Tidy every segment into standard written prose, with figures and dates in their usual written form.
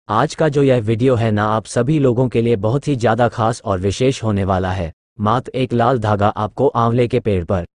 आज का जो यह वीडियो है ना, आप सभी लोगों के लिए बहुत ही ज़्यादा खास और विशेष होने वाला है। मात्र एक लाल धागा आपको आंवले के पेड़ पर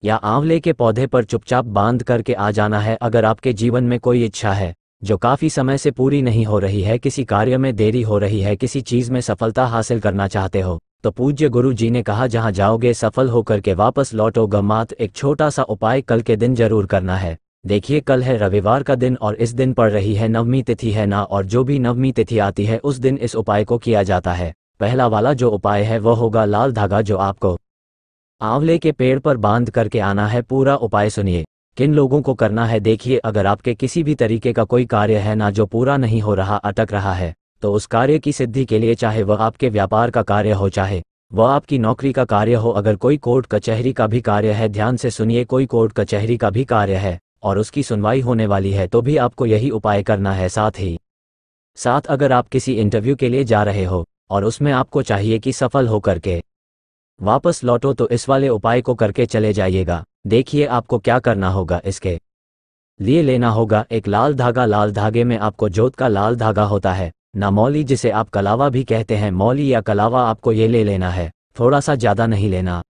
या आंवले के पौधे पर चुपचाप बांध करके आ जाना है। अगर आपके जीवन में कोई इच्छा है जो काफ़ी समय से पूरी नहीं हो रही है, किसी कार्य में देरी हो रही है, किसी चीज़ में सफलता हासिल करना चाहते हो, तो पूज्य गुरु जी ने कहा जहां जाओगे सफल होकर के वापस लौटोगे। मात्र एक छोटा सा उपाय कल के दिन जरूर करना है। देखिए, कल है रविवार का दिन और इस दिन पड़ रही है नवमी तिथि है ना, और जो भी नवमी तिथि आती है उस दिन इस उपाय को किया जाता है। पहला वाला जो उपाय है वह होगा लाल धागा जो आपको आंवले के पेड़ पर बांध करके आना है। पूरा उपाय सुनिए, किन लोगों को करना है। देखिए, अगर आपके किसी भी तरीके का कोई कार्य है ना जो पूरा नहीं हो रहा, अटक रहा है, तो उस कार्य की सिद्धि के लिए, चाहे वह आपके व्यापार का कार्य हो, चाहे वह आपकी नौकरी का कार्य हो, अगर कोई कोर्ट कचहरी का भी कार्य है, ध्यान से सुनिए, कोई कोर्ट कचहरी का भी कार्य है और उसकी सुनवाई होने वाली है, तो भी आपको यही उपाय करना है। साथ ही साथ अगर आप किसी इंटरव्यू के लिए जा रहे हो और उसमें आपको चाहिए कि सफल हो करके वापस लौटो, तो इस वाले उपाय को करके चले जाइएगा। देखिए, आपको क्या करना होगा। इसके लिए लेना होगा एक लाल धागा। लाल धागे में आपको जोत का लाल धागा होता है ना, मौली जिसे आप कलावा भी कहते हैं, मौली या कलावा, आपको ये ले लेना है। थोड़ा सा ज़्यादा नहीं लेना,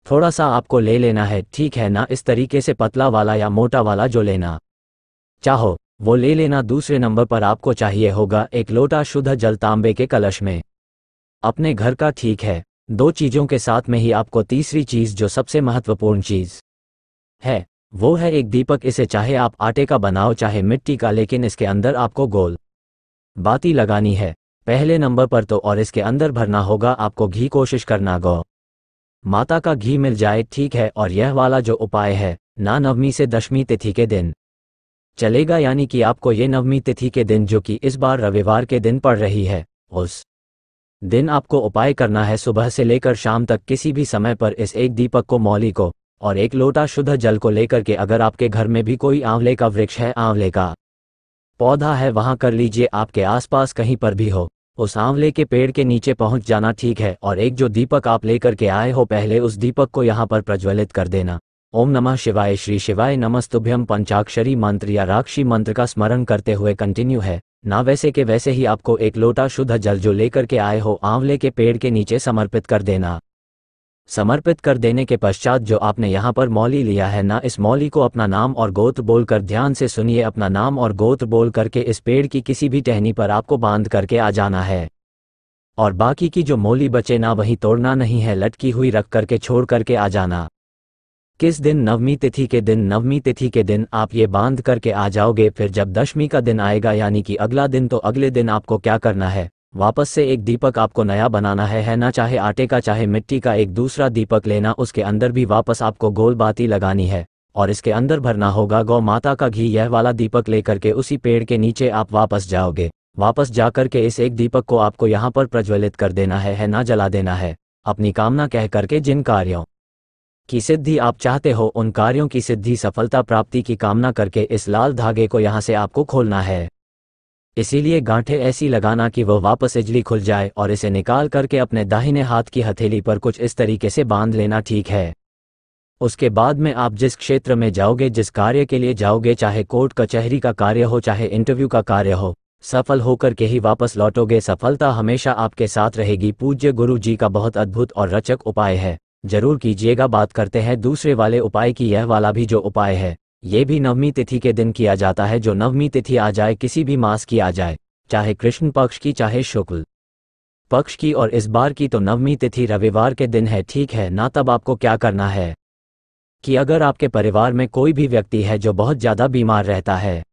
थोड़ा सा आपको ले लेना है, ठीक है ना। इस तरीके से पतला वाला या मोटा वाला जो लेना चाहो वो ले लेना। दूसरे नंबर पर आपको चाहिए होगा एक लोटा शुद्ध जल तांबे के कलश में अपने घर का, ठीक है। दो चीज़ों के साथ में ही आपको तीसरी चीज़ जो सबसे महत्वपूर्ण चीज़ है वो है एक दीपक। इसे चाहे आप आटे का बनाओ चाहे मिट्टी का, लेकिन इसके अंदर आपको गोल बाती लगानी है पहले नंबर पर तो, और इसके अंदर भरना होगा आपको घी। कोशिश करना गौ माता का घी मिल जाए, ठीक है। और यह वाला जो उपाय है ना, नवमी से दशमी तिथि के दिन चलेगा, यानी कि आपको ये नवमी तिथि के दिन जो कि इस बार रविवार के दिन पड़ रही है, उस दिन आपको उपाय करना है। सुबह से लेकर शाम तक किसी भी समय पर इस एक दीपक को, मौली को और एक लोटा शुद्ध जल को लेकर के, अगर आपके घर में भी कोई आंवले का वृक्ष है, आंवले का पौधा है, वहां कर लीजिए। आपके आसपास कहीं पर भी हो, उस आंवले के पेड़ के नीचे पहुंच जाना, ठीक है। और एक जो दीपक आप लेकर के आए हो, पहले उस दीपक को यहां पर प्रज्वलित कर देना। ओम नमः शिवाय, श्री शिवाय नमस्तुभ्यम पंचाक्षरी मंत्र या राक्षी मंत्र का स्मरण करते हुए कंटिन्यू है ना। वैसे के वैसे ही आपको एक लोटा शुद्ध जल जो लेकर के आए हो आंवले के पेड़ के नीचे समर्पित कर देना। समर्पित कर देने के पश्चात जो आपने यहाँ पर मौली लिया है ना, इस मौली को अपना नाम और गोत्र बोलकर, ध्यान से सुनिए, अपना नाम और गोत्र बोल करके इस पेड़ की किसी भी टहनी पर आपको बांध करके आ जाना है। और बाकी की जो मौली बचे ना, वहीं तोड़ना नहीं है, लटकी हुई रख करके छोड़ करके आ जाना। किस दिन? नवमी तिथि के दिन। नवमी तिथि के दिन आप ये बांध करके आ जाओगे। फिर जब दशमी का दिन आएगा, यानी कि अगला दिन, तो अगले दिन आपको क्या करना है, वापस से एक दीपक आपको नया बनाना है ना, चाहे आटे का चाहे मिट्टी का, एक दूसरा दीपक लेना। उसके अंदर भी वापस आपको गोल बाती लगानी है और इसके अंदर भरना होगा गौ माता का घी। यह वाला दीपक लेकर के उसी पेड़ के नीचे आप वापस जाओगे। वापस जाकर के इस एक दीपक को आपको यहाँ पर प्रज्वलित कर देना है ना, जला देना है। अपनी कामना कह करके जिन कार्यों की सिद्धि आप चाहते हो, उन कार्यों की सिद्धि, सफलता प्राप्ति की कामना करके इस लाल धागे को यहाँ से आपको खोलना है। इसीलिए गांठें ऐसी लगाना कि वह वापस इजली खुल जाए और इसे निकाल करके अपने दाहिने हाथ की हथेली पर कुछ इस तरीके से बांध लेना, ठीक है। उसके बाद में आप जिस क्षेत्र में जाओगे, जिस कार्य के लिए जाओगे, चाहे कोर्ट कचहरी का कार्य हो चाहे इंटरव्यू का कार्य हो, सफल होकर के ही वापस लौटोगे। सफलता हमेशा आपके साथ रहेगी। पूज्य गुरु जी का बहुत अद्भुत और रचक उपाय है, जरूर कीजिएगा। बात करते हैं दूसरे वाले उपाय की। यह वाला भी जो उपाय है ये भी नवमी तिथि के दिन किया जाता है। जो नवमी तिथि आ जाए, किसी भी मास की आ जाए, चाहे कृष्ण पक्ष की चाहे शुक्ल पक्ष की, और इस बार की तो नवमी तिथि रविवार के दिन है, ठीक है ना। तब आपको क्या करना है कि अगर आपके परिवार में कोई भी व्यक्ति है जो बहुत ज़्यादा बीमार रहता है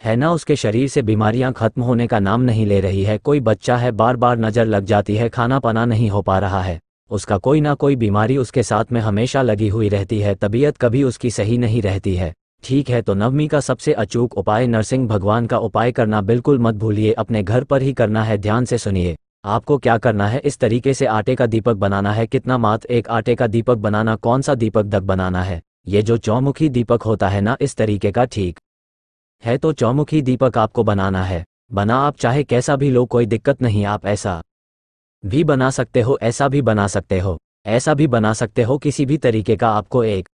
ना, उसके शरीर से बीमारियां खत्म होने का नाम नहीं ले रही है, कोई बच्चा है बार बार नज़र लग जाती है, खाना पाना नहीं हो पा रहा है, उसका कोई ना कोई बीमारी उसके साथ में हमेशा लगी हुई रहती है, तबीयत कभी उसकी सही नहीं रहती है, ठीक है। तो नवमी का सबसे अचूक उपाय नरसिंह भगवान का उपाय करना बिल्कुल मत भूलिए। अपने घर पर ही करना है। ध्यान से सुनिए, आपको क्या करना है, इस तरीके से आटे का दीपक बनाना है। कितना? मात्र एक आटे का दीपक बनाना। कौन सा दीपक दग बनाना है? ये जो चौमुखी दीपक होता है ना, इस तरीके का, ठीक है। तो चौमुखी दीपक आपको बनाना है। बना आप चाहे कैसा भी लो, कोई दिक्कत नहीं। आप ऐसा भी बना सकते हो, ऐसा भी बना सकते हो, ऐसा भी बना सकते हो, किसी भी तरीके का आपको एक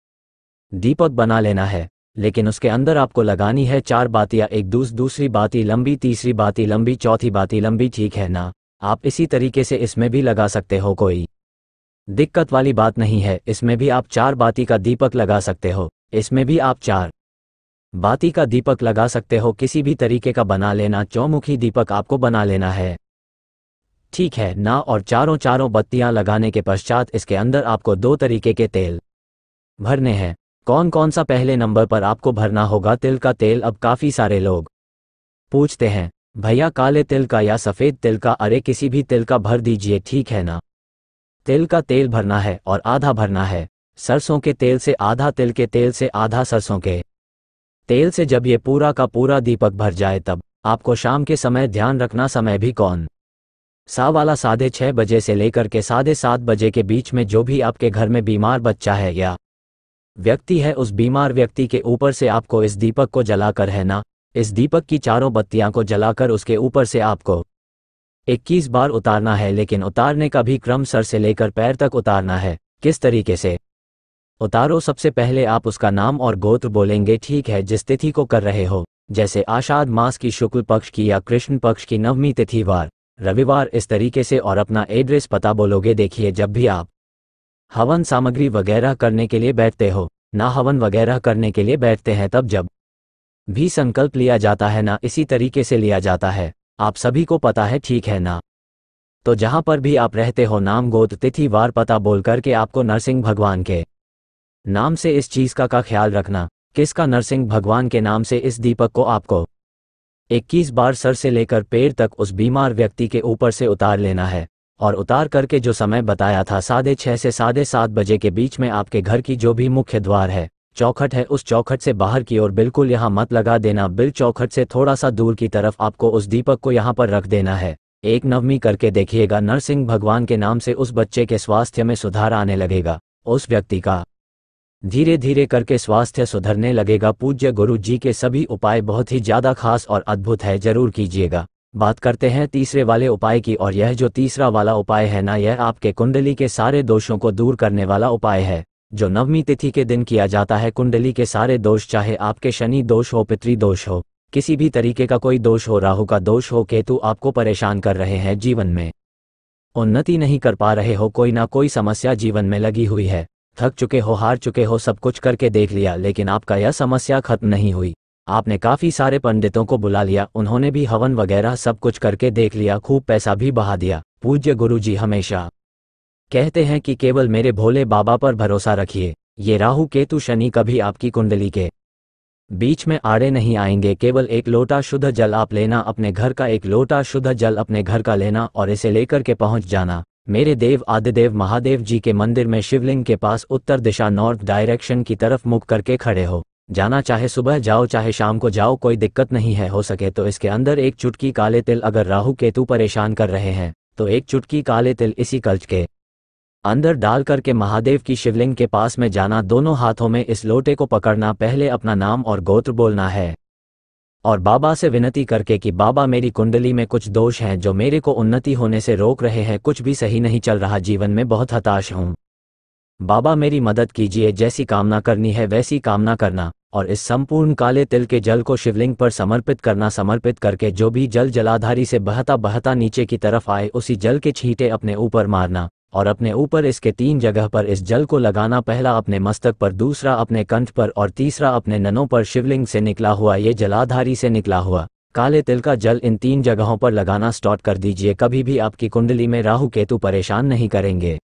दीपक बना लेना है। लेकिन उसके अंदर आपको लगानी है 4 बातियाँ, एक दूसरी बाती लंबी, तीसरी बाती लंबी, चौथी बाती लंबी, ठीक है ना। आप इसी तरीके से इसमें भी लगा सकते हो, कोई दिक्कत वाली बात नहीं है। इसमें भी आप 4 बाती का दीपक लगा सकते हो, इसमें भी आप 4 बाती का दीपक लगा सकते हो, किसी भी तरीके का बना लेना, चौमुखी दीपक आपको बना लेना है, ठीक है ना। और चारों बत्तियां लगाने के पश्चात इसके अंदर आपको 2 तरीके के तेल भरने हैं। कौन कौन सा? पहले नंबर पर आपको भरना होगा तिल का तेल। अब काफ़ी सारे लोग पूछते हैं भैया काले तिल का या सफ़ेद तिल का? अरे किसी भी तिल का भर दीजिए, ठीक है ना। तिल का तेल भरना है और आधा भरना है सरसों के तेल से, आधा तिल के तेल से, आधा सरसों के तेल से। जब ये पूरा का पूरा दीपक भर जाए तब आपको शाम के समय ध्यान रखना, समय भी कौन सा वाला, 6:30 बजे से लेकर के 7:30 बजे के बीच में। जो भी आपके घर में बीमार बच्चा है या व्यक्ति है, उस बीमार व्यक्ति के ऊपर से आपको इस दीपक को जलाकर, है ना, इस दीपक की चारों बत्तियां को जलाकर उसके ऊपर से आपको 21 बार उतारना है। लेकिन उतारने का भी क्रम सर से लेकर पैर तक उतारना है। किस तरीके से उतारो? सबसे पहले आप उसका नाम और गोत्र बोलेंगे, ठीक है, जिस तिथि को कर रहे हो, जैसे आषाढ़ मास की शुक्ल पक्ष की या कृष्ण पक्ष की नवमी तिथि वार, रविवार, इस तरीके से। और अपना एड्रेस पता बोलोगे। देखिए जब भी आप हवन सामग्री वगैरह करने के लिए बैठते हो ना, हवन वगैरह करने के लिए बैठते हैं, तब जब भी संकल्प लिया जाता है ना, इसी तरीके से लिया जाता है, आप सभी को पता है, ठीक है ना। तो जहां पर भी आप रहते हो, नाम गोत्र तिथि वार पता बोल करके आपको नरसिंह भगवान के नाम से इस चीज का ख्याल रखना। किसका? नरसिंह भगवान के नाम से इस दीपक को आपको 21 बार सर से लेकर पैर तक उस बीमार व्यक्ति के ऊपर से उतार लेना है। और उतार करके जो समय बताया था 6:30 से 7:30 बजे के बीच में, आपके घर की जो भी मुख्य द्वार है, चौखट है, उस चौखट से बाहर की ओर, बिल्कुल यहाँ मत लगा देना, बिल चौखट से थोड़ा सा दूर की तरफ आपको उस दीपक को यहाँ पर रख देना है। एक नवमी करके देखिएगा, नरसिंह भगवान के नाम से उस बच्चे के स्वास्थ्य में सुधार आने लगेगा, उस व्यक्ति का धीरे धीरे करके स्वास्थ्य सुधरने लगेगा। पूज्य गुरु जी के सभी उपाय बहुत ही ज़्यादा खास और अद्भुत है, जरूर कीजिएगा। बात करते हैं तीसरे वाले उपाय की, और यह जो तीसरा वाला उपाय है ना, यह आपके कुंडली के सारे दोषों को दूर करने वाला उपाय है, जो नवमी तिथि के दिन किया जाता है। कुंडली के सारे दोष, चाहे आपके शनि दोष हो, पितृ दोष हो, किसी भी तरीके का कोई दोष हो, राहु का दोष हो, केतु आपको परेशान कर रहे हैं, जीवन में उन्नति नहीं कर पा रहे हो, कोई ना कोई समस्या जीवन में लगी हुई है, थक चुके हो, हार चुके हो, सब कुछ करके देख लिया, लेकिन आपका यह समस्या खत्म नहीं हुई। आपने काफ़ी सारे पंडितों को बुला लिया, उन्होंने भी हवन वगैरह सब कुछ करके देख लिया, खूब पैसा भी बहा दिया। पूज्य गुरु जी हमेशा कहते हैं कि केवल मेरे भोले बाबा पर भरोसा रखिए, ये राहु केतु शनि कभी आपकी कुंडली के बीच में आड़े नहीं आएंगे। केवल एक लोटा शुद्ध जल आप लेना, अपने घर का एक लोटा शुद्ध जल अपने घर का लेना, और इसे लेकर के पहुंच जाना मेरे देव आदिदेव महादेव जी के मंदिर में, शिवलिंग के पास, उत्तर दिशा नॉर्थ डायरेक्शन की तरफ मुख करके खड़े हो जाना। चाहे सुबह जाओ चाहे शाम को जाओ, कोई दिक्कत नहीं है। हो सके तो इसके अंदर एक चुटकी काले तिल, अगर राहु केतु परेशान कर रहे हैं तो एक चुटकी काले तिल इसी कलश के अंदर डाल करके महादेव की शिवलिंग के पास में जाना, दोनों हाथों में इस लोटे को पकड़ना, पहले अपना नाम और गोत्र बोलना है और बाबा से विनती करके कि बाबा मेरी कुंडली में कुछ दोष हैं जो मेरे को उन्नति होने से रोक रहे हैं, कुछ भी सही नहीं चल रहा, जीवन में बहुत हताश हूँ, बाबा मेरी मदद कीजिए, जैसी कामना करनी है वैसी कामना करना। और इस संपूर्ण काले तिल के जल को शिवलिंग पर समर्पित करना। समर्पित करके जो भी जल जलाधारी से बहता बहता नीचे की तरफ आए, उसी जल के छींटे अपने ऊपर मारना और अपने ऊपर इसके 3 जगह पर इस जल को लगाना। पहला अपने मस्तक पर, दूसरा अपने कंठ पर और तीसरा अपने ननों पर। शिवलिंग से निकला हुआ, ये जलाधारी से निकला हुआ काले तिल का जल इन 3 जगहों पर लगाना स्टार्ट कर दीजिए। कभी भी आपकी कुंडली में राहु केतु परेशान नहीं करेंगे,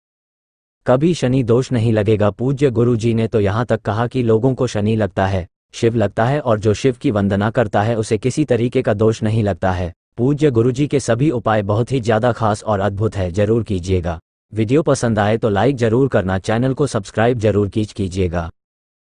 कभी शनि दोष नहीं लगेगा। पूज्य गुरु जी ने तो यहाँ तक कहा कि लोगों को शनि लगता है, शिव लगता है, और जो शिव की वंदना करता है उसे किसी तरीके का दोष नहीं लगता है। पूज्य गुरु जी के सभी उपाय बहुत ही ज़्यादा खास और अद्भुत है, जरूर कीजिएगा। वीडियो पसंद आए तो लाइक जरूर करना, चैनल को सब्सक्राइब जरूर कीजिएगा।